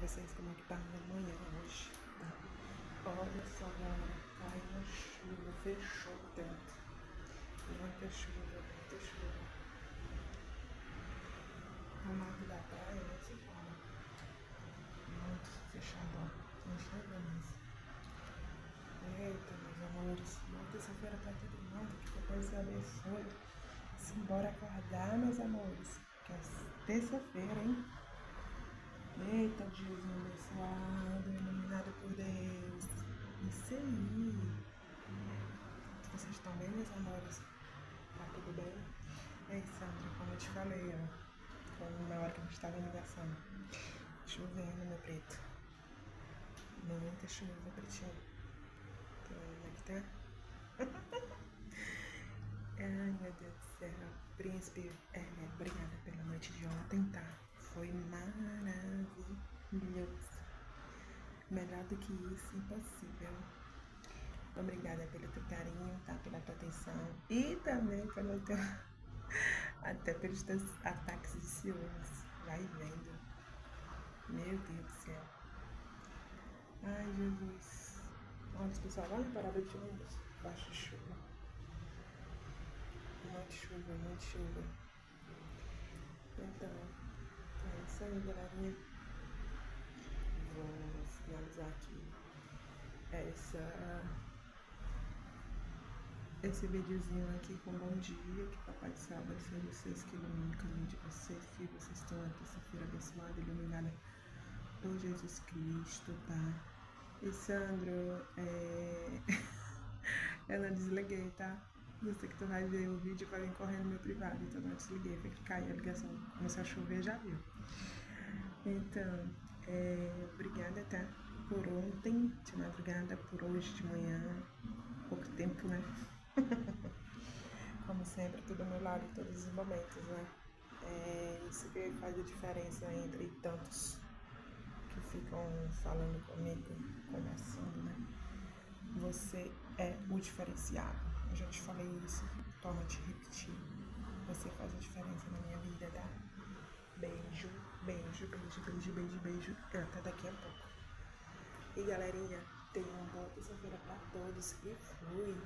vocês como é que tá a manhã hoje, tá? Olha só, galera, caiu uma chuva, fechou o tempo. Muita chuva, muita chuva. A marca da praia, né, se fala. Muito fechado, ó. Não chega mais. Eita, meus amores. Boa terça-feira pra todo mundo, que depois se abençoe. Simbora acordar, meus amores, que é terça-feira, hein? Eita, Jesus abençoado, iluminado por Deus. Isso aí. Vocês estão bem, meus amores? Tá tudo bem? Ei, Sandra, como eu te falei, ó, na hora que a gente estava em ligação, chovendo, meu preto. Muita chuva, pretinho. Como é que tá? Ai, meu Deus do céu. Príncipe, obrigada pela noite de ontem, tá? Foi maravilhoso. Melhor do que isso, impossível. Obrigada pelo teu carinho, tá? Pela tua atenção. E também pelo teu... até pelos teus ataques de ciúmes. Vai vendo. Meu Deus do céu. Ai, Jesus. Olha, pessoal, lá na parada de ônibus, baixa chuva. Muita chuva, muita chuva. Então, é isso aí, galerinha. Vou finalizar aqui esse videozinho aqui com bom dia, que Papai do Céu vai ser vocês, que ilumine o caminho de vocês, que vocês estão na terça-feira abençoada, iluminada por Jesus Cristo, tá? E Sandro, eu não desliguei, tá? Você que tu vai ver o vídeo vai vir correndo no meu privado, então não desliguei, foi que caiu a ligação, começou a chover, já viu. Então, obrigada, tá? Por ontem, de madrugada, por hoje de manhã, pouco tempo, né? Como sempre, tudo ao meu lado em todos os momentos, né? Isso que faz a diferença entre tantos que ficam falando comigo, conversando, né? Você é o diferenciado. Eu já te falei isso, torno a te repetir. Você faz a diferença na minha vida, tá? Beijo, beijo, beijo, beijo, beijo, beijo. E até daqui a pouco. E galerinha, tenham uma boa terça-feira pra todos. E fui!